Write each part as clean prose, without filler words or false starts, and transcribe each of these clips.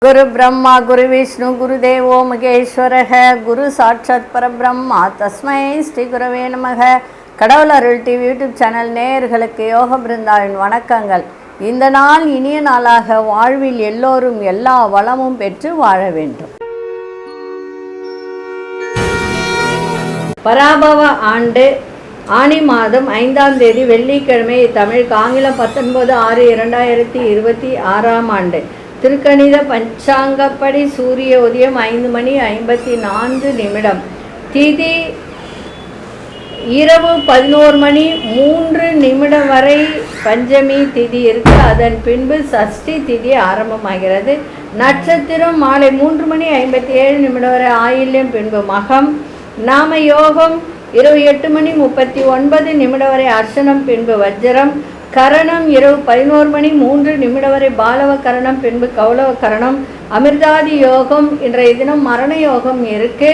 குரு பிரம்மா குரு விஷ்ணு குரு தேவோ மகேஸ்வரக குரு சாட்சாத் பரபிரம்மா தஸ்மை ஸ்ரீ குரவே நமக. கடவுள் அருள் டிவி யூடியூப் சேனல் நேயர்களுக்கு யோக பிருந்தாவின் வணக்கங்கள். இந்த நாள் இனிய நாளாக வாழ்வில் எல்லோரும் எல்லா வளமும் பெற்று வாழ வேண்டும். பராபவ ஆண்டு ஆனி மாதம் 5ஆம் தேதி வெள்ளிக்கிழமை, தமிழுக்கு ஆங்கிலம் 19/6/2026 ஆண்டு. திருக்கணித பஞ்சாங்கப்படி சூரிய உதயம் 5:54. திதி இரவு 11:03 வரை பஞ்சமி திதி இருக்கு. அதன் பின்பு சஷ்டி திதி ஆரம்பமாகிறது. நட்சத்திரம் மாலை 3:57 வரை ஆயில்யம், பின்பு மகம். நாம யோகம் இரவு 8:39 வரை அர்ச்சனம், பின்பு வஜ்ரம். கரணம் இரவு 11:03 வரை பாலவ கரணம், பின்பு கௌலவ கரணம். அமிர்தாதி யோகம் இன்றைய தினம் மரண யோகம் இருக்கு.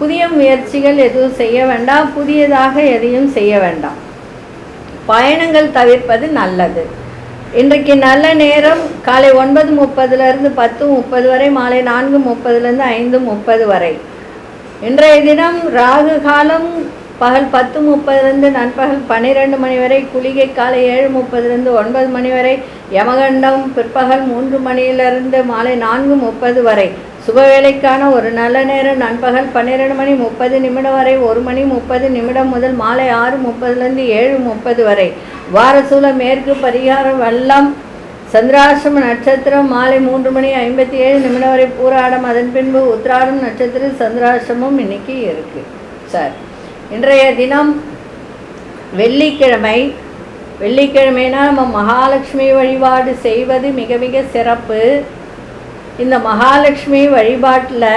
புதிய முயற்சிகள் எதுவும் செய்ய வேண்டாம், புதியதாக எதையும் செய்ய வேண்டாம். பயணங்கள் தவிர்ப்பது நல்லது. இன்றைக்கு நல்ல நேரம் காலை 9:30 10:30 வரை, மாலை 4:30 5:30 வரை. இன்றைய தினம் ராகு காலம் பகல் 10:30 நண்பகல் 12 மணி வரை. குளிகை காலை 7:30 9 வரை. யமகண்டம் பிற்பகல் 3 மாலை 4:30 வரை. சுபவேளைக்கான ஒரு நல்ல நேரம் நண்பகல் 12:30 வரை 1:30 முதல் மாலை 6:30 7:30 வரை. வாரசூல மேற்கு பரிகாரம் வல்லம். சந்திராசிரம நட்சத்திரம் மாலை 3:57 வரை பூராடம், அதன் பின்பு உத்திராடம் நட்சத்திரம் சந்திராசிரமம் இன்னைக்கு இருக்கு. சரி, இன்றைய தினம் வெள்ளிக்கிழமை. வெள்ளிக்கிழமைனா நம்ம மகாலட்சுமி வழிபாடு செய்வது மிக மிக சிறப்பு. இந்த மகாலட்சுமி வழிபாட்டில்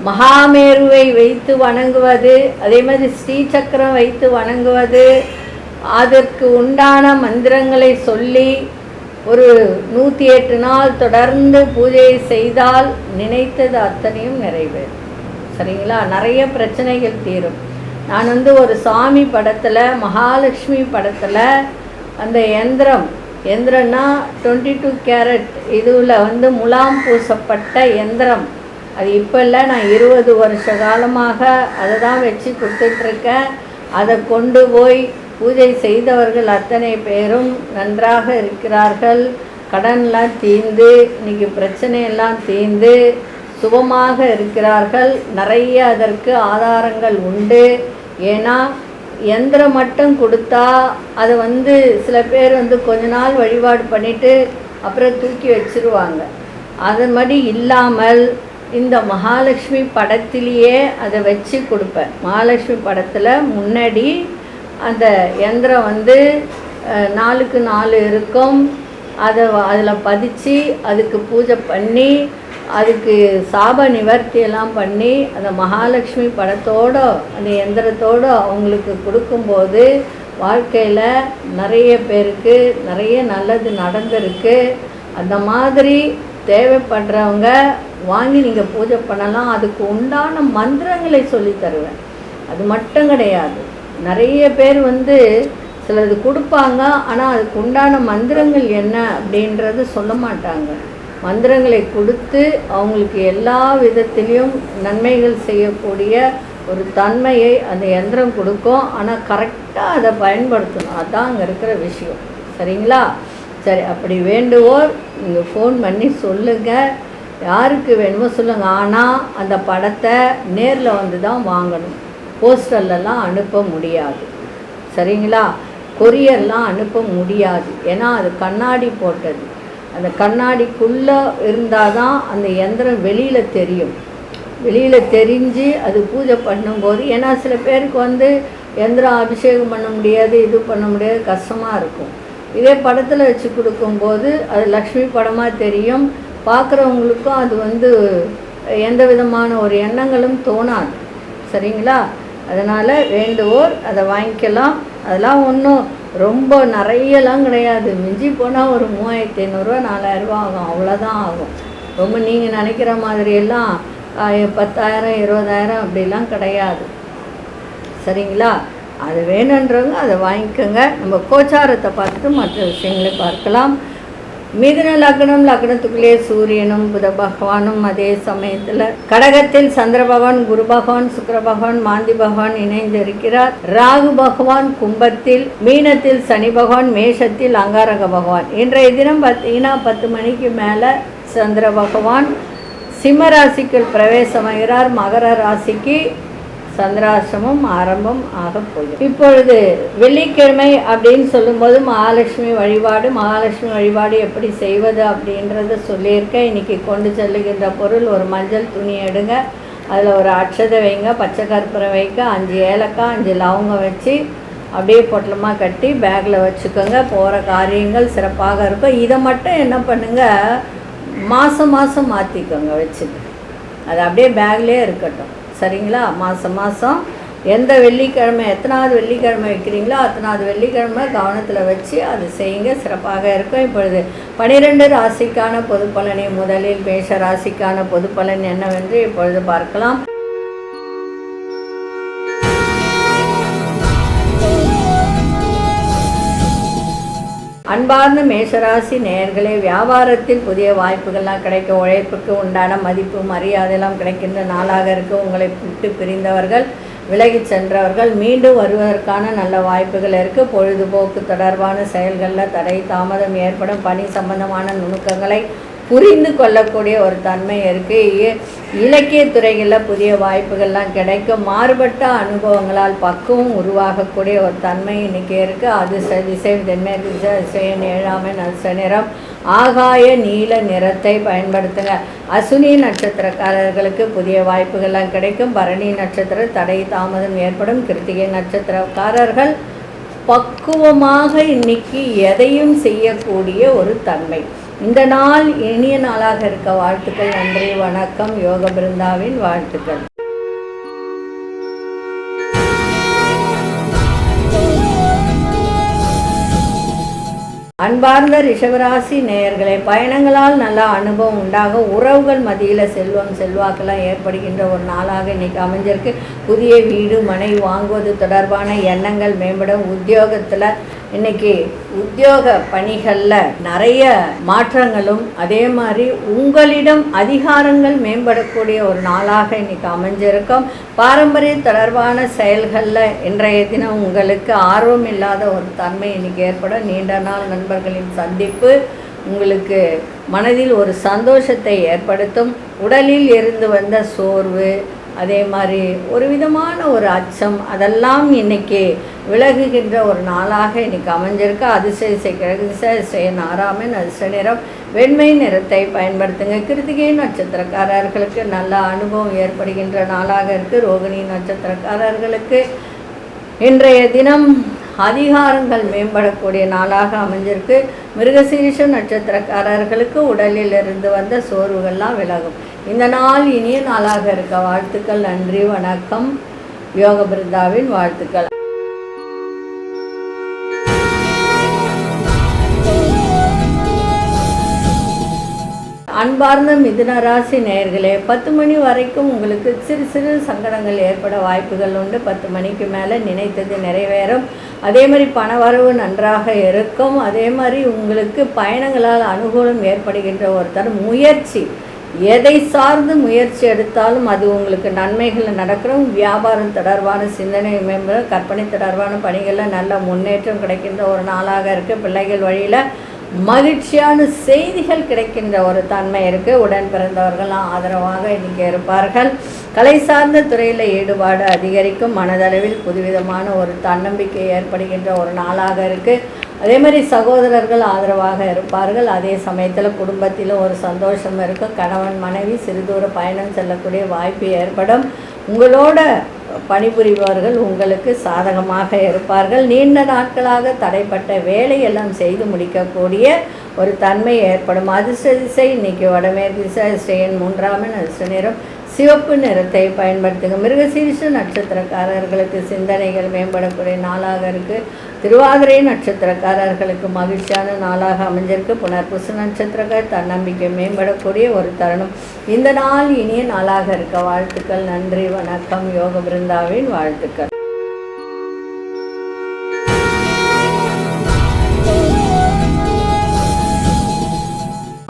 மகாமேருவை வைத்து வணங்குவது, அதே மாதிரி ஸ்ரீசக்கரம் வைத்து வணங்குவது, அதற்கு உண்டான மந்திரங்களை சொல்லி ஒரு 108 நாள் தொடர்ந்து பூஜை செய்தால் நினைத்தது அத்தனையும் நிறைவேறும். சரிங்களா? நிறைய பிரச்சனைகள் தீரும். நான் ஒரு சாமி படத்தில், மகாலட்சுமி படத்தில் அந்த எந்திரம்னா 22 கேரட் இதில் முலாம் பூசப்பட்ட எந்திரம். அது இப்போ இல்லை, நான் 20 வருஷ காலமாக அதை தான் வச்சு கொடுத்துட்ருக்கேன். அதை கொண்டு போய் பூஜை செய்தவர்கள் அத்தனை பேரும் நன்றாக இருக்கிறார்கள். கடன்லாம் தீர்ந்து, இன்றைக்கி பிரச்சனையெல்லாம் தீர்ந்து சுபமாக இருக்கிறார்கள். நிறைய அதற்கு ஆதாரங்கள் உண்டு. ஏன்னா யந்திரம் மட்டும் கொடுத்தா அதை சில பேர் கொஞ்ச நாள் வழிபாடு பண்ணிவிட்டு அப்புறம் தூக்கி வச்சிருவாங்க. அது மாதிரி இல்லாமல் இந்த மகாலட்சுமி படத்திலேயே அதை வச்சு கொடுப்பேன். மகாலட்சுமி படத்தில் முன்னாடி அந்த யந்திரம் 4க்கு 4 இருக்கும். அதில் பதிச்சு அதுக்கு பூஜை பண்ணி அதுக்கு சாப நிவர்த்தியெல்லாம் பண்ணி அந்த மகாலட்சுமி படத்தோடு அந்த எந்திரத்தோடு அவங்களுக்கு கொடுக்கும்போது வாழ்க்கையில் நிறைய பேருக்கு நிறைய நல்லது நடந்திருக்கு. அந்த மாதிரி தேவைப்படுறவங்க வாங்கி நீங்கள் பூஜை பண்ணலாம். அதுக்கு உண்டான மந்திரங்களை சொல்லி தருவேன். அது மட்டும் கிடையாது, நிறைய பேர் சிலது கொடுப்பாங்க, ஆனால் அதுக்கு உண்டான மந்திரங்கள் என்ன அப்படின்றது சொல்ல மாட்டாங்க. மந்திரங்களை கொடுத்து அவங்களுக்கு எல்லா விதத்திலையும் நன்மைகள் செய்யக்கூடிய ஒரு தன்மையை அந்த யந்திரம் கொடுக்கும். ஆனால் கரெக்டாக அதை பயன்படுத்தணும். அதுதான் அங்கே இருக்கிற விஷயம். சரிங்களா? சரி, அப்படி வேண்டுவோர் நீங்கள் ஃபோன் பண்ணி சொல்லுங்கள், யாருக்கு வேணுமோ சொல்லுங்கள். ஆனால் அந்த படத்தை நேரில் தான் வாங்கணும். போஸ்டர்லாம் அனுப்ப முடியாது. சரிங்களா? கொரியர்லாம் அனுப்ப முடியாது. ஏன்னா அது கண்ணாடி போட்டது. அந்த கண்ணாடிக்குள்ளே இருந்தால் தான் அந்த யந்திரம் வெளியில் தெரியும். வெளியில் தெரிஞ்சு அது பூஜை பண்ணும்போது, ஏன்னா சில பேருக்கு யந்திரம் அபிஷேகம் பண்ண முடியாது, இது பண்ண முடியாது, கஷ்டமாக இருக்கும். இதே படத்தில் வச்சு கொடுக்கும்போது அது லக்ஷ்மி படமாக தெரியும். பார்க்குறவங்களுக்கும் அது எந்த விதமான ஒரு எண்ணங்களும் தோணாது. சரிங்களா? அதனால் வேண்டுவோர் அதை வாங்கிக்கலாம். அதெல்லாம் ஒன்றும் ரொம்ப நிறையலாம் கிடையாது. மிஞ்சி போனால் ஒரு 3500 4000 ஆகும், அவ்வளோதான் ஆகும். ரொம்ப நீங்கள் நினைக்கிற மாதிரியெல்லாம் 10,000 20,000 அப்படிலாம் கிடையாது. சரிங்களா? அது வேணுன்றவங்க அதை வாங்கிக்கோங்க. நம்ம கோச்சாரத்தை பார்த்துட்டு மற்ற விஷயங்களை பார்க்கலாம். மிதுன லக்னம், லக்னத்துக்குள்ளே சூரியனும் புத பகவானும், அதே சமயத்தில் கடகத்தில் சந்திர பகவான், குரு பகவான், சுக்கிர பகவான், மாந்தி பகவான் இணைந்து இருக்கிறார். ராகு பகவான் கும்பத்தில், மீனத்தில் சனி பகவான், மேஷத்தில் அங்காரக பகவான். இன்றைய தினம் பார்த்தீங்கன்னா 10 மணிக்கு மேலே சந்திர பகவான் சிம்ம ராசிக்குள் பிரவேசமாகிறார். மகர ராசிக்கு சந்திராசிரமம் ஆரம்பம் ஆக போகுது. இப்பொழுது வெள்ளிக்கிழமை அப்படின்னு சொல்லும்போது மகாலட்சுமி வழிபாடு எப்படி செய்வது அப்படின்றத சொல்லியிருக்கேன். இன்னைக்கு கொண்டு செல்லுகின்ற பொருள் ஒரு மஞ்சள் துணி எடுங்க, அதில் ஒரு அட்சதை வைங்க, பச்சை கற்பூரம் வைக்க, 5 ஏலக்காய் 5 லவங்கம் வச்சு அப்படியே பொட்டலமாக கட்டி பேக்கில் வச்சுக்கோங்க. போகிற காரியங்கள் சிறப்பாக இருக்கும். இதை மட்டும் என்ன பண்ணுங்கள், மாதம் மாற்றிக்கோங்க வச்சுட்டு, அது அப்படியே பேக்லேயே இருக்கட்டும். சரிங்களா? மாதம் எந்த வெள்ளிக்கிழமை, எத்தனாவது வெள்ளிக்கிழமை வைக்கிறீங்களோ அத்தனாவது வெள்ளிக்கிழமை கவனத்தில் வச்சு அது செய்யுங்க, சிறப்பாக இருக்கும். இப்பொழுது 12 ராசிக்கான பொது பலனை முதலில் மேஷ ராசிக்கான பொது பலன் என்னவென்று இப்பொழுது பார்க்கலாம். அன்பார்ந்த மேஷராசி நேயர்களே, வியாபாரத்தில் புதிய வாய்ப்புகள்லாம் கிடைக்கும். உழைப்புக்கு உண்டான மதிப்பு மரியாதையெல்லாம் கிடைக்கின்ற நாளாக இருக்குது. உங்களை விட்டு பிரிந்தவர்கள், விலகி சென்றவர்கள் மீண்டும் வருவதற்கான நல்ல வாய்ப்புகள் இருக்குது. பொழுதுபோக்கு தொடர்பான செயல்களில் தடை தாமதம் ஏற்படும். பணி சம்பந்தமான நுணுக்கங்களை புரிந்து கொள்ளக்கூடிய ஒரு தன்மை இருக்குது. இலக்கிய துறைகளில் புதிய வாய்ப்புகள்லாம் கிடைக்கும். மாறுபட்ட அனுபவங்களால் பக்குவம் உருவாகக்கூடிய ஒரு தன்மை இன்றைக்கி இருக்குது. அதிர்ஷ்ட திசை தென்மேற்கு திசை, அதிசயன் 7ஆம் எண், அதிர்ஷ்ட நிறம் ஆகாய நீல நிறத்தை பயன்படுத்துங்க. அசுனி நட்சத்திரக்காரர்களுக்கு புதிய வாய்ப்புகள்லாம் கிடைக்கும். பரணி நட்சத்திர தடை தாமதம் ஏற்படும். கிருத்திகை நட்சத்திரக்காரர்கள் பக்குவமாக இன்னைக்கு எதையும் செய்யக்கூடிய ஒரு தன்மை. இந்த நாள் இனிய நாளாக இருக்க வாழ்த்துக்கள். நன்றி, வணக்கம். யோக பிருந்தாவின் வாழ்த்துக்கள். அன்பார்ந்த ரிஷபராசி நேயர்களே, பயணங்களால் நல்ல அனுபவம் உண்டாகும். உறவுகள் மத்தியில் செல்வம் செல்வாக்கெல்லாம் ஏற்படுகின்ற ஒரு நாளாக இன்றைக்கி அமைஞ்சிருக்கு. புதிய வீடு மனை வாங்குவது தொடர்பான எண்ணங்கள் மேம்படும். உத்தியோகத்தில் இன்றைக்கி உத்தியோக பணிகளில் நிறைய மாற்றங்களும், அதே மாதிரி உங்களிடம் அதிகாரங்கள் மேம்படக்கூடிய ஒரு நாளாக இன்றைக்கி அமைஞ்சிருக்கும். பாரம்பரிய தொடர்பான செயல்களில் இன்றைய தினம் உங்களுக்கு ஆர்வம் இல்லாத ஒரு தன்மை இன்றைக்கி ஏற்படும். நீண்ட நாள் நண்பர்களின் சந்திப்பு உங்களுக்கு மனதில் ஒரு சந்தோஷத்தை ஏற்படுத்தும். உடலில் இருந்து வந்த சோர்வு, அதே மாதிரி ஒரு விதமான ஒரு அச்சம், அதெல்லாம் இன்றைக்கி விலகுகின்ற ஒரு நாளாக இன்றைக்கி அமைஞ்சிருக்கு. அதிசய கிழக்கு திசை, அதிசயன் 6ஆம் எண், அதிர்ஷ்ட நிறம் வெண்மை நிறத்தை பயன்படுத்துங்க. கிருத்திகை நட்சத்திரக்காரர்களுக்கு நல்ல அனுபவம் ஏற்படுகின்ற நாளாக இருக்குது. ரோகிணி நட்சத்திரக்காரர்களுக்கு இன்றைய தினம் அதிகாரங்கள் மேம்படக்கூடிய நாளாக அமைஞ்சிருக்கு. மிருகசீரிஷம் நட்சத்திரக்காரர்களுக்கு உடலில் இருந்து வந்த சோர்வுகள்லாம் விலகும். இந்த நாள் இனிய நாளாக இருக்க வாழ்த்துக்கள். நன்றி, வணக்கம். யோக பிருந்தாவின் வாழ்த்துக்கள். அன்பார்ந்த மிதுன ராசி நேயர்களே, 10 மணி வரைக்கும் உங்களுக்கு சிறு சிறு சங்கடங்கள் ஏற்பட வாய்ப்புகள் உண்டு. 10 மணிக்கு மேலே நினைத்தது நிறைவேறும். அதே மாதிரி பணவரவு நன்றாக இருக்கும். அதே மாதிரி உங்களுக்கு பயணங்களால் அனுகூலம் ஏற்படுகின்ற ஒருத்தர் முயற்சி, எதை சார்ந்து முயற்சி எடுத்தாலும் அது உங்களுக்கு நன்மைகள் நடக்கிறோம். வியாபாரம் தொடர்பான சிந்தனை மேம்படும். கற்பனை தொடர்பான பணிகளில் நல்ல முன்னேற்றம் கிடைக்கின்ற ஒரு நாளாக இருக்குது. பிள்ளைகள் வழியில் மகிழ்ச்சியான செய்திகள் கிடைக்கின்ற ஒரு தன்மை இருக்குது. உடன் பிறந்தவர்கள்லாம் ஆதரவாக இன்றைக்கி இருப்பார்கள். கலை சார்ந்த துறையில் ஈடுபாடு அதிகரிக்கும். மனதளவில் புதுவிதமான ஒரு தன்னம்பிக்கை ஏற்படுகின்ற ஒரு நாளாக இருக்குது. அதே மாதிரி சகோதரர்கள் ஆதரவாக இருப்பார்கள். அதே சமயத்தில் குடும்பத்தில் ஒரு சந்தோஷம் இருக்கும். கணவன் மனைவி சிறுதூர பயணம் செல்லக்கூடிய வாய்ப்பு ஏற்படும். உங்களோட பணிபுரிபவர்கள் உங்களுக்கு சாதகமாக இருப்பார்கள். நீண்ட நாட்களாக தடைப்பட்ட வேலையெல்லாம் செய்து முடிக்கக்கூடிய ஒரு தன்மை ஏற்படும். அதிர்ஷ்ட திசை இன்றைக்கி வடமேற்கு திசை, அதிர்ஷ்டன் 3ஆம் எண், அதிர்ஷ்ட நிறம் சிவப்பு நிறத்தை பயன்படுத்துங்க. மிருகசீரிஷ நட்சத்திரக்காரர்களுக்கு சிந்தனைகள் மேம்படக்கூடிய நாளாக இருக்குது. திருவாதிரை நட்சத்திரக்காரர்களுக்கு மகிழ்ச்சியான நாளாக அமைஞ்சிருக்கு. புனர்பூச நட்சத்திரக்கார தன்னம்பிக்கை மேம்படக்கூடிய ஒரு தருணம். இந்த நாள் இனிய நாளாக இருக்க வாழ்த்துக்கள். நன்றி, வணக்கம். யோக பிருந்தாவின் வாழ்த்துக்கள்.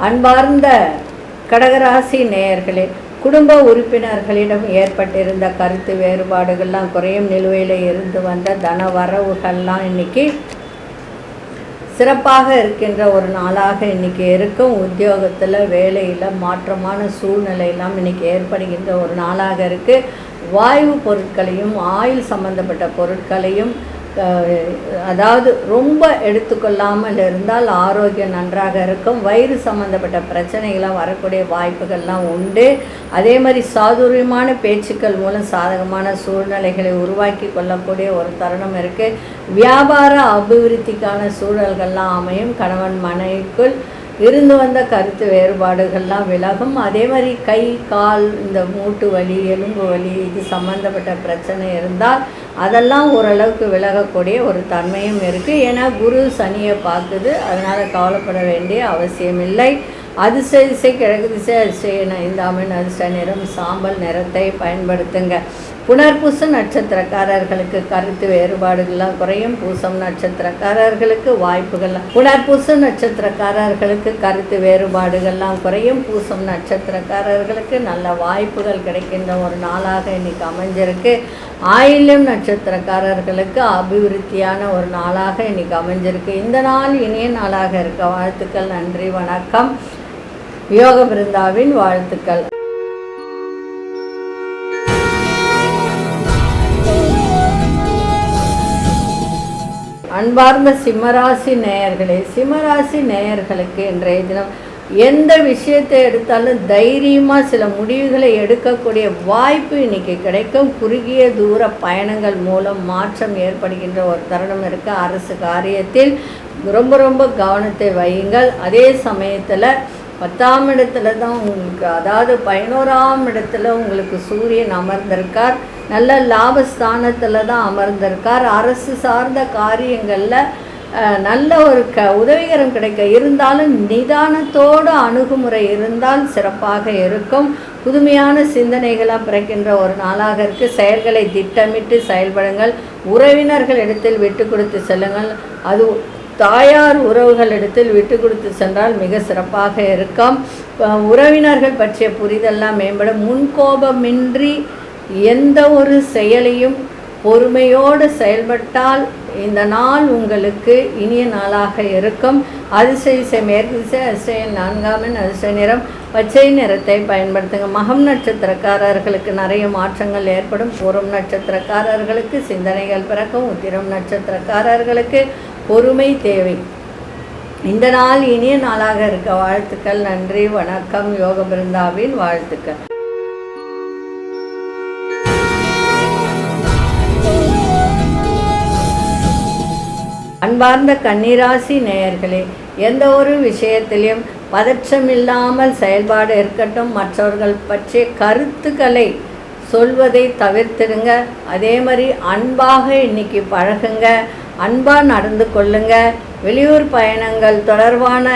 அன்பார்ந்த கடகராசி நேயர்களே, குடும்ப உறுப்பினர்களிடம் ஏற்பட்டிருந்த கருத்து வேறுபாடுகள்லாம் குறையும் நிலுவையில் இருந்து வந்த தன வரவுகள்லாம் இன்னைக்கு சிறப்பாக இருக்கின்ற ஒரு நாளாக இன்றைக்கி இருக்கும். உத்தியோகத்தில் வேலையில் மாற்றமான சூழ்நிலையெல்லாம் இன்றைக்கி ஏற்படுகின்ற ஒரு நாளாக இருக்குது. வாயு பொருட்களையும் ஆயில் சம்பந்தப்பட்ட பொருட்களையும் அதாவது ரொம்ப எடுத்துக்கொள்ளாமல் இருந்தால் ஆரோக்கியம் நன்றாக இருக்கும். வயிறு சம்பந்தப்பட்ட பிரச்சனைகள்லாம் வரக்கூடிய வாய்ப்புகள்லாம் உண்டு. அதே மாதிரி சாதுரியமான பேச்சுக்கள் மூலம் சாதகமான சூழ்நிலைகளை உருவாக்கி கொள்ளக்கூடிய ஒரு தருணம் இருக்குது. வியாபார அபிவிருத்திக்கான சூழல்கள்லாம் அமையும். கணவன் மனைவிக்குள் இருந்து வந்த கருத்து வேறுபாடுகள்லாம் விலகும். அதே மாதிரி கை கால் இந்த மூட்டு வலி எலும்பு வலி இது சம்மந்தப்பட்ட பிரச்சனை இருந்தால் அதெல்லாம் ஓரளவுக்கு விலகக்கூடிய ஒரு தன்மையும் இருக்குது. ஏன்னா குரு சனியை பார்க்குது, அதனால் கவலைப்பட வேண்டிய அவசியமில்லை. அதிர்ஷ்ட திசை கிழக்கு திசை, அதிர்ஷ்ட ஐந்தாமின் அதிர்ஷ்ட நிறம் சாம்பல் நிறத்தை பயன்படுத்துங்க. புனர்பூச நட்சத்திரக்காரர்களுக்கு கருத்து வேறுபாடுகள்லாம் குறையும். பூசம் நட்சத்திரக்காரர்களுக்கு வாய்ப்புகள்லாம் புனர்பூச நட்சத்திரக்காரர்களுக்கு கருத்து வேறுபாடுகள்லாம் குறையும். பூசம் நட்சத்திரக்காரர்களுக்கு நல்ல வாய்ப்புகள் கிடைக்கின்ற ஒரு நாளாக இன்னைக்கு அமைஞ்சிருக்கு. ஆயில்யம் நட்சத்திரக்காரர்களுக்கு அபிவிருத்தியான ஒரு நாளாக இன்னைக்கு அமைஞ்சிருக்கு. இந்த நாள் இனிய நாளாக இருக்க வாழ்த்துக்கள். நன்றி, வணக்கம். யோக பிருந்தாவின் வாழ்த்துக்கள். அன்பார்ந்த சிம்மராசி நேயர்களே, சிம்மராசி நேயர்களுக்கு இன்றைய தினம் எந்த விஷயத்தை எடுத்தாலும் தைரியமாக சில முடிவுகளை எடுக்கக்கூடிய வாய்ப்பு இன்றைக்கி கிடைக்கும். குறுகிய தூர பயணங்கள் மூலம் மாற்றம் ஏற்படுகின்ற ஒரு தருணம் இருக்குது. அரசு காரியத்தில் ரொம்ப கவனத்தை வையுங்கள். அதே சமயத்தில் 10ஆம் இடத்துல தான் உங்களுக்கு, அதாவது 11ஆம் இடத்துல உங்களுக்கு சூரியன் அமர்ந்திருக்கார். நல்ல லாபஸ்தானத்தில் தான் அமர்ந்திருக்கார். அரசு சார்ந்த காரியங்களில் நல்ல ஒரு உதவிகரம் கிடைக்க இருந்தாலும் நிதானத்தோடு அணுகுமுறை இருந்தால் சிறப்பாக இருக்கும். புதுமையான சிந்தனைகளாக பிறக்கின்ற ஒரு நாளாக இருக்குது. செயல்களை திட்டமிட்டு செயல்படுங்கள். உறவினர்களிடத்தில் விட்டு கொடுத்து செல்லுங்கள். அது தாயார் உறவுகளிடத்தில் விட்டு கொடுத்து சென்றால் மிக சிறப்பாக இருக்கும். உறவினர்கள் பற்றிய புரிதெல்லாம் மேம்படும். முன்கோபமின்றி எந்த ஒரு செயலையும் பொறுமையோடு செயல்பட்டால் இந்த நாள் உங்களுக்கு இனிய நாளாக இருக்கும். அதிர்ஷ்ட திசை மேற்கு திசை, அதிர்ஷ்ட எண் 4ஆம் அதிர்ஷ்ட நிறம் பச்சை நிறத்தை பயன்படுத்துங்க. மகம் நட்சத்திரக்காரர்களுக்கு நிறைய மாற்றங்கள் ஏற்படும். பூரம் நட்சத்திரக்காரர்களுக்கு சிந்தனைகள் பிறக்கும். உத்திரம் நட்சத்திரக்காரர்களுக்கு பொறுமை தேவை. இந்த நாள் இனிய நாளாக இருக்க வாழ்த்துக்கள். நன்றி, வணக்கம். யோக பிருந்தாவின் வாழ்த்துக்கள். அன்பார்ந்த கன்னிராசி நேயர்களே, எந்த ஒரு விஷயத்திலையும் பதற்றமில்லாமல் செயல்பாடு இருக்கட்டும். மற்றவர்கள் பற்றிய கருத்துக்களை சொல்வதை தவிர்த்துடுங்க. அதே மாதிரி அன்பாக இன்னைக்கு பழகுங்க. அன்பாக நடந்து கொள்ளுங்க. வெளியூர் பயணங்கள் தொடர்பான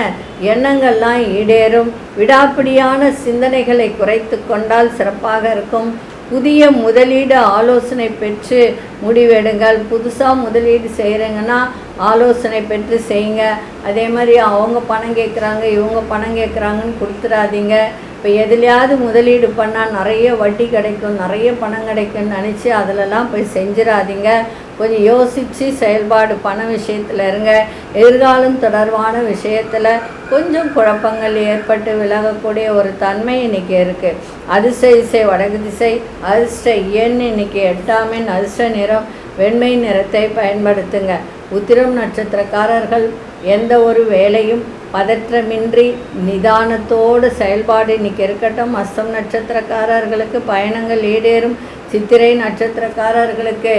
எண்ணங்கள்லாம் ஈடேறும். விடாப்பிடியான சிந்தனைகளை குறைத்து கொண்டால் சிறப்பாக இருக்கும். புதிய முதலீடு ஆலோசனை பெற்று முடிவெடுங்கள். புதுசாக முதலீடு செய்கிறீங்கன்னா ஆலோசனை பெற்று செய்யுங்க. அதே மாதிரி அவங்க பணம் கேட்குறாங்க இவங்க பணம் கேட்குறாங்கன்னு கொடுத்துடாதீங்க. இப்போ எதுலையாவது முதலீடு பண்ணால் நிறைய வட்டி கிடைக்கும், நிறைய பணம் கிடைக்கும்னு நினச்சி அதிலெல்லாம் போய் செஞ்சிடாதீங்க. கொஞ்சம் யோசித்து செயல்பாடு பண விஷயத்தில் இருங்க. எதிர்காலம் தொடர்பான விஷயத்தில் கொஞ்சம் குழப்பங்கள் ஏற்பட்டு விலகக்கூடிய ஒரு தன்மை இன்றைக்கி இருக்குது. அதிர்ஷ்ட திசை வடக்கு திசை, அதிர்ஷ்ட எண் இன்றைக்கி 8ஆம் எண், அதிர்ஷ்ட நிறம் வெண்மை நிறத்தை பயன்படுத்துங்க. உத்திரம் நட்சத்திரக்காரர்கள் எந்த ஒரு வேலையும் பதற்றமின்றி நிதானத்தோடு செயல்பாடு இன்றைக்கி இருக்கட்டும். அஸ்தம் நட்சத்திரக்காரர்களுக்கு பயணங்கள் ஈடேறும். சித்திரை நட்சத்திரக்காரர்களுக்கு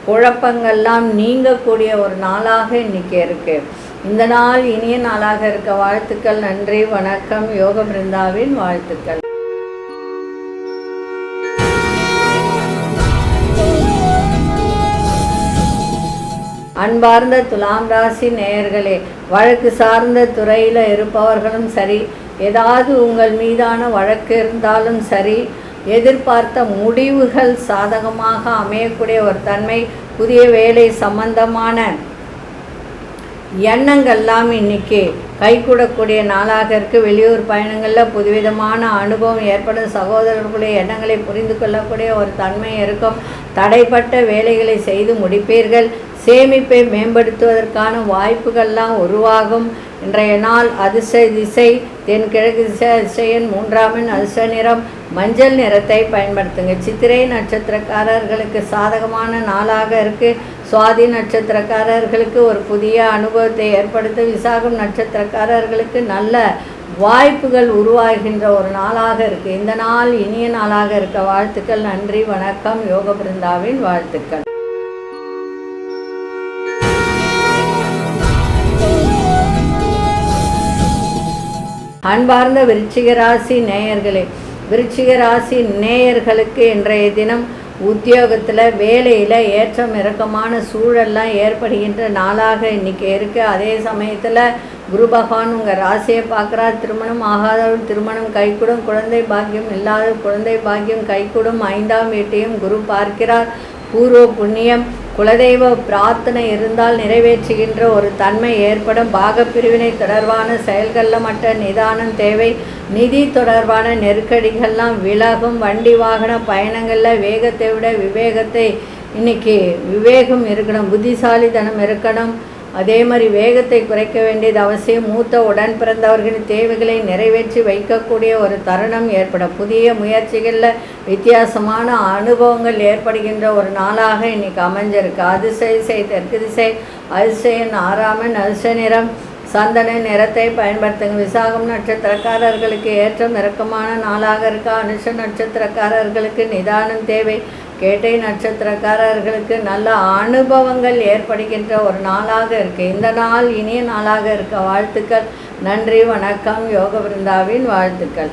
குழப்பங்கள்லாம் நீங்கக்கூடிய ஒரு நாளாக இன்றைக்கி இருக்குது. இந்த நாள் இனிய நாளாக இருக்க வாழ்த்துக்கள். நன்றி, வணக்கம். யோக பிருந்தாவின் வாழ்த்துக்கள். அன்பார்ந்த துலாம் ராசி நேயர்களே, வழக்கு சார்ந்த துறையில் இருப்பவர்களும் சரி, ஏதாவது உங்கள் மீதான வழக்கு இருந்தாலும் சரி, எதிர்பார்த்த முடிவுகள் சாதகமாக அமையக்கூடிய ஒரு தன்மை. புதிய வேலை சம்பந்தமான எண்ணங்கள்லாம் இன்னைக்கு கைகூடக்கூடிய நாளாக இருக்குது. வெளியூர் பயணங்களில் புதுவிதமான அனுபவம் ஏற்படும். சகோதரர்களுடைய எண்ணங்களை புரிந்து கொள்ளக்கூடிய ஒரு தன்மை இருக்கும். தடைப்பட்ட வேலைகளை செய்து முடிப்பீர்கள். சேமிப்பை மேம்படுத்துவதற்கான வாய்ப்புகள்லாம் உருவாகும். இன்றைய நாள் அதிர்ஷ்ட திசை தென்கிழக்கு திசை. அதிர்ஷ்ட 3 அதிர்ஷ்ட நிறம் மஞ்சள் நிறத்தை பயன்படுத்துங்க. சித்திரை நட்சத்திரக்காரர்களுக்கு சாதகமான நாளாக இருக்குது. சுவாதி நட்சத்திரக்காரர்களுக்கு ஒரு புதிய அனுபவத்தை ஏற்படுத்தும். விசாகம் நட்சத்திரக்காரர்களுக்கு நல்ல வாய்ப்புகள் உருவாகின்ற ஒரு நாளாக இருக்குது. இந்த நாள் இனிய நாளாக இருக்க வாழ்த்துக்கள். நன்றி, வணக்கம். யோக பிருந்தாவின் வாழ்த்துக்கள். அன்பார்ந்த விருச்சிக ராசி நேயர்களே, விருச்சிக ராசி நேயர்களுக்கு இன்றைய தினம் உத்தியோகத்தில் வேலையில் ஏற்றம் இறக்கமான சூழல்லாம் ஏற்படுகின்ற நாளாக இன்றைக்கி இருக்குது. அதே சமயத்தில் குரு பகவான் உங்கள் ராசியை பார்க்குறார். திருமணம் ஆகாதவர்கள் திருமணம் கைகூடும். குழந்தை பாக்கியம் இல்லாத குழந்தை பாக்கியம் கைகூடும். 5ஆம் வீட்டையும் குரு பார்க்கிறார். பூர்வ புண்ணியம் குலதெய்வ பிரார்த்தனை இருந்தால் நிறைவேற்றுகின்ற ஒரு தன்மை ஏற்படும். பாகப்பிரிவினை தொடர்பான செயல்களில் மற்ற நிதானம் தேவை. நிதி தொடர்பான நெருக்கடிகள்லாம் விலகும். வண்டி வாகன பயணங்களில் வேகத்தை விட விவேகத்தை இன்னைக்கு விவேகம் இருக்கணும், புத்திசாலித்தனம் இருக்கணும். அதே மாதிரி வேகத்தை குறைக்க வேண்டியது அவசியம். மூத்த உடன் பிறந்தவர்களின் தேவைகளை நிறைவேற்றி வைக்கக்கூடிய ஒரு தருணம் ஏற்படும். புதிய முயற்சிகளில் வித்தியாசமான அனுபவங்கள் ஏற்படுகின்ற ஒரு நாளாக இன்றைக்கி அமைஞ்சிருக்கு. அதிர்ஷ்ட திசை தெற்கு திசை. அதிர்ஷ்ட 6 அதிர்ஷ்ட நிறம் சந்தன நிறத்தை பயன்படுத்துங்க. விசாகம் நட்சத்திரக்காரர்களுக்கு ஏற்றம் இறக்கமான நாளாக இருக்கா. அனுஷ நட்சத்திரக்காரர்களுக்கு நிதானம் தேவை. கேட்டை நட்சத்திரக்காரர்களுக்கு நல்ல அனுபவங்கள் ஏற்படுகின்ற ஒரு நாளாக இருக்குது. இந்த நாள் இனிய நாளாக இருக்க வாழ்த்துக்கள். நன்றி, வணக்கம். யோக பிருந்தாவின் வாழ்த்துக்கள்.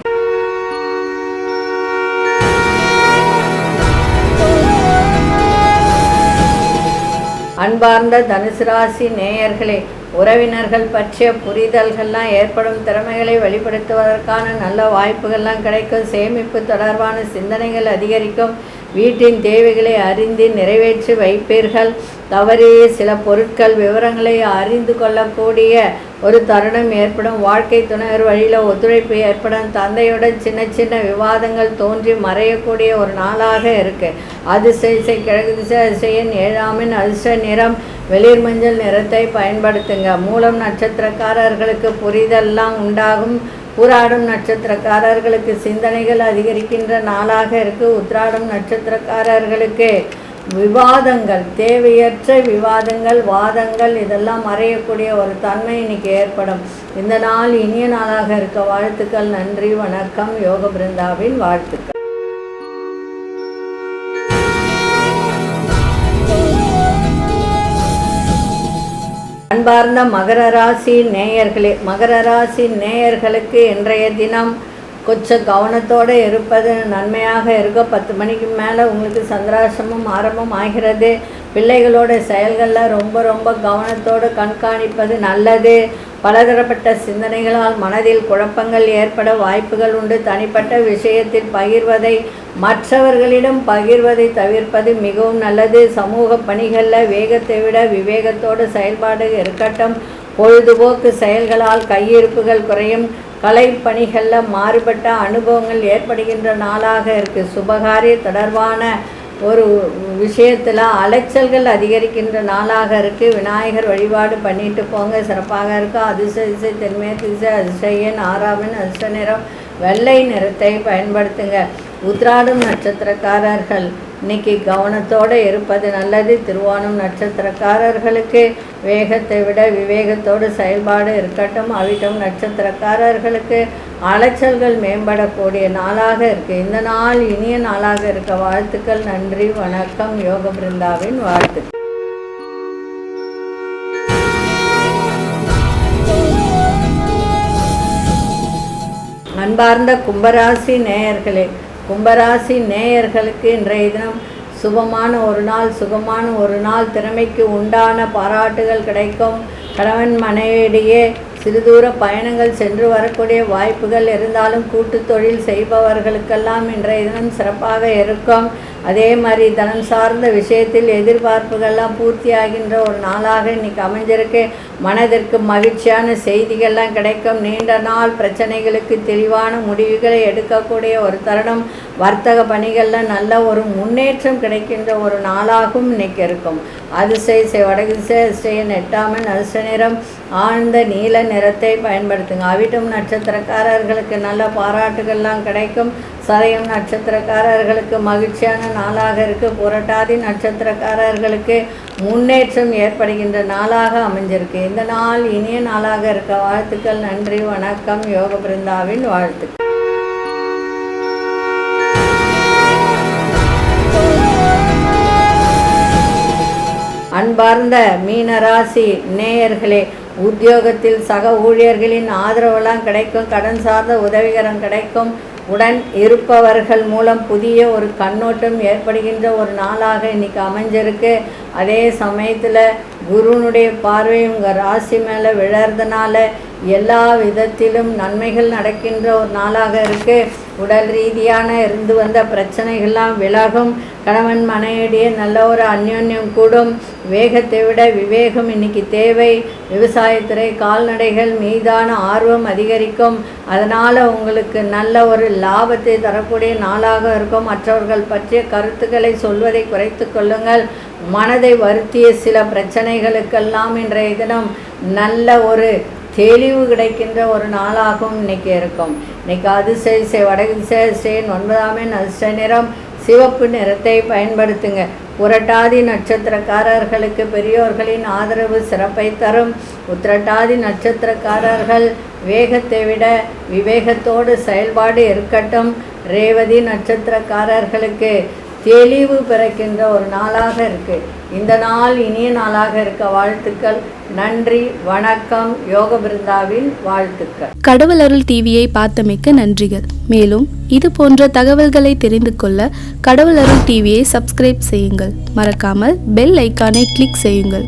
அன்பார்ந்த தனுசு ராசி நேயர்களே, உறவினர்கள் பற்றிய புரிதல்கள்லாம் ஏற்படும். திறமைகளை வெளிப்படுத்துவதற்கான நல்ல வாய்ப்புகள்லாம் கிடைக்கும். சேமிப்பு தொடர்பான சிந்தனைகள் அதிகரிக்கும். வீட்டின் தேவைகளை அறிந்து நிறைவேற்றி வைப்பீர்கள். தவறிய சில பொருட்கள் விவரங்களை அறிந்து கொள்ளக்கூடிய ஒரு தருணம் ஏற்படும். வாழ்க்கை துணைவர் வழியில் ஒத்துழைப்பு ஏற்படும். தந்தையுடன் சின்ன சின்ன விவாதங்கள் தோன்றி மறையக்கூடிய ஒரு நாளாக இருக்குது. அதிர்ஷ்ட திசை கிழக்கு திசை. அதிர்ஷ்ட 7 அதிர்ஷ்ட நிறம் வெளிர் மஞ்சள் நிறத்தை பயன்படுத்துங்க. மூலம் நட்சத்திரக்காரர்களுக்கு புரிதல்லாம் உண்டாகும். பூராடம் நட்சத்திரக்காரர்களுக்கு சிந்தனைகள் அதிகரிக்கின்ற நாளாக இருக்குது. உத்திராடம் நட்சத்திரக்காரர்களுக்கு விவாதங்கள், தேவையற்ற விவாதங்கள், வாதங்கள் இதெல்லாம் மறையக்கூடிய ஒரு தன்மை இன்னைக்கு ஏற்படும். இந்த நாள் இனிய நாளாக இருக்க வாழ்த்துக்கள். நன்றி, வணக்கம். யோக பிருந்தாவின் வாழ்த்துக்கள். அன்பார்ந்த மகர ராசி நேயர்களே, மகர ராசி நேயர்களுக்கு இன்றைய தினம் கொஞ்சம் கவனத்தோடு இருப்பது நன்மையாக இருக்கும். 10 மணிக்கு மேலே உங்களுக்கு சந்திராசிரமம் ஆரம்பம் ஆகிறது. பிள்ளைகளோட செயல்களில் ரொம்ப கவனத்தோடு கண்காணிப்பது நல்லது. பலதரப்பட்ட சிந்தனைகளால் மனதில் குழப்பங்கள் ஏற்பட வாய்ப்புகள் உண்டு. தனிப்பட்ட விஷயத்தில் பகிர்வதை மற்றவர்களிடம் பகிர்வதை தவிர்ப்பது மிகவும் நல்லது. சமூக பணிகளில் வேகத்தை விட விவேகத்தோடு செயல்பாடு இருக்கட்டும். பொழுதுபோக்கு செயல்களால் கையிருப்புகள் குறையும். கலைப்பணிகளில் மாறுபட்ட அனுபவங்கள் ஏற்படுகின்ற நாளாக இருக்குது. சுபகாரிய தொடர்பான ஒரு விஷயத்தில் அலைச்சல்கள் அதிகரிக்கின்ற நாளாக இருக்குது. விநாயகர் வழிபாடு பண்ணிட்டு போங்க, சிறப்பாக இருக்கும். அதிர்ஷ்ட திசை தென்மேற்கு திசை. அதிர்ஷ்ட 6 அதிர்ஷ்ட நிறம் வெள்ளை நிறத்தை பயன்படுத்துங்க. உத்திராடம் நட்சத்திரக்காரர்கள் இன்னைக்கு கவனத்தோடு இருப்பது நல்லது. திருவோணம் நட்சத்திரக்காரர்களுக்கு வேகத்தை விட விவேகத்தோடு செயல்பாடு இருக்கட்டும். அவிட்டம் நட்சத்திரக்காரர்களுக்கு அலைச்சல்கள் மேம்படக்கூடிய நாளாக இருக்குது. இந்த நாள் இனிய நாளாக இருக்க வாழ்த்துக்கள். நன்றி, வணக்கம். யோக பிருந்தாவின் வாழ்த்துக்கள். அன்பார்ந்த கும்பராசி நேயர்களே, கும்பராசி நேயர்களுக்கு இன்றைய தினம் சுபமான ஒரு நாள், சுகமான ஒரு நாள். திறமைக்கு உண்டான பாராட்டுகள் கிடைக்கும். கணவன் மனைவியிடையே சிறுதூர பயணங்கள் சென்று வரக்கூடிய வாய்ப்புகள் இருந்தாலும் கூட்டு தொழில் செய்பவர்களுக்கெல்லாம் இன்றைய தினம் சிறப்பாக இருக்கும். அதே மாதிரி தனம் சார்ந்த விஷயத்தில் எதிர்பார்ப்புகள்லாம் பூர்த்தியாகின்ற ஒரு நாளாக இன்றைக்கி அமைஞ்சிருக்கு. மனதிற்கு மகிழ்ச்சியான செய்திகள்லாம் கிடைக்கும். நீண்ட நாள் பிரச்சனைகளுக்கு தெளிவான முடிவுகளை எடுக்கக்கூடிய ஒரு தருணம். வர்த்தக பணிகளில் நல்ல ஒரு முன்னேற்றம் கிடைக்கின்ற ஒரு நாளாகவும் இன்றைக்கி இருக்கும். அதிசய வடதிசை அதிசயன் 8ஆம் அதிர்ஷ்ட நிறம் ஆழ்ந்த நீல நிறத்தை பயன்படுத்துங்க. அவிட்டம் நட்சத்திரக்காரர்களுக்கு நல்ல பாராட்டுகள்லாம் கிடைக்கும். சதயம் நட்சத்திரக்காரர்களுக்கு மகிழ்ச்சியான நாளாக இருக்குது. புரட்டாதி நட்சத்திரக்காரர்களுக்கு முன்னேற்றம் ஏற்படுகின்ற நாளாக அமைஞ்சிருக்கு. இந்த நாள் இனிய நாளாக இருக்க வாழ்த்துக்கள். நன்றி, வணக்கம். யோக பிருந்தாவின் வாழ்த்துக்கள். அன்பார்ந்த மீனராசி நேயர்களே, உத்தியோகத்தில் சக ஊழியர்களின் ஆதரவெல்லாம் கிடைக்கும். கடன் சார்ந்த உதவிகரம் கிடைக்கும். உடன் இருப்பவர்கள் மூலம் புதிய ஒரு கண்ணோட்டம் ஏற்படுகின்ற ஒரு நாளாக இன்றைக்கி அமைஞ்சிருக்கு. அதே சமயத்தில் குருனுடைய பார்வை உங்கள் ராசி மேலே விழறதுனால எல்லா விதத்திலும் நன்மைகள் நடக்கின்ற ஒரு நாளாக இருக்குது. உடல் ரீதியான இருந்து வந்த பிரச்சனைகள்லாம் விலகும். கணவன் மனைவிடையே நல்ல ஒரு அந்யோன்யம் கூடும். வேகத்தை விட விவேகம் இன்னைக்கு தேவை. விவசாயத்துறை கால்நடைகள் மீதான ஆர்வம் அதிகரிக்கும். அதனால் உங்களுக்கு நல்ல ஒரு லாபத்தை தரக்கூடிய நாளாக இருக்கும். மற்றவர்கள் பற்றிய கருத்துக்களை சொல்வதை குறைத்து கொள்ளுங்கள். மனதை வருத்திய சில பிரச்சனைகளுக்கெல்லாம் இன்றைய தினம் நல்ல ஒரு தெளிவு கிடைக்கின்ற ஒரு நாளாகவும் இன்றைக்கி இருக்கும். இன்றைக்கி அதிசய வடதிசை அதிசயன் 9ஆம் அதிர்ஷ்ட நிறம் சிவப்பு நிறத்தை பயன்படுத்துங்க. புரட்டாதி நட்சத்திரக்காரர்களுக்கு பெரியோர்களின் ஆதரவு சிறப்பை தரும். உத்திரட்டாதி நட்சத்திரக்காரர்கள் வேகத்தை விட விவேகத்தோடு செயல்பாடு இருக்கட்டும். ரேவதி நட்சத்திரக்காரர்களுக்கு தெளிவு பிறக்கின்ற ஒரு நாளாக இருக்குது. இந்த நாள் இனிய நாளாக இருக்க வாழ்த்துக்கள். நன்றி, வணக்கம். யோக பிருந்தாவின் வாழ்த்துக்கள். கடவுள் அருள் டிவியை பார்த்தமைக்கு நன்றிகள். மேலும் இது போன்ற தகவல்களை தெரிந்து கொள்ள கடவுள் அருள் டிவியை சப்ஸ்கிரைப் செய்யுங்கள். மறக்காமல் பெல் ஐக்கானை கிளிக் செய்யுங்கள்.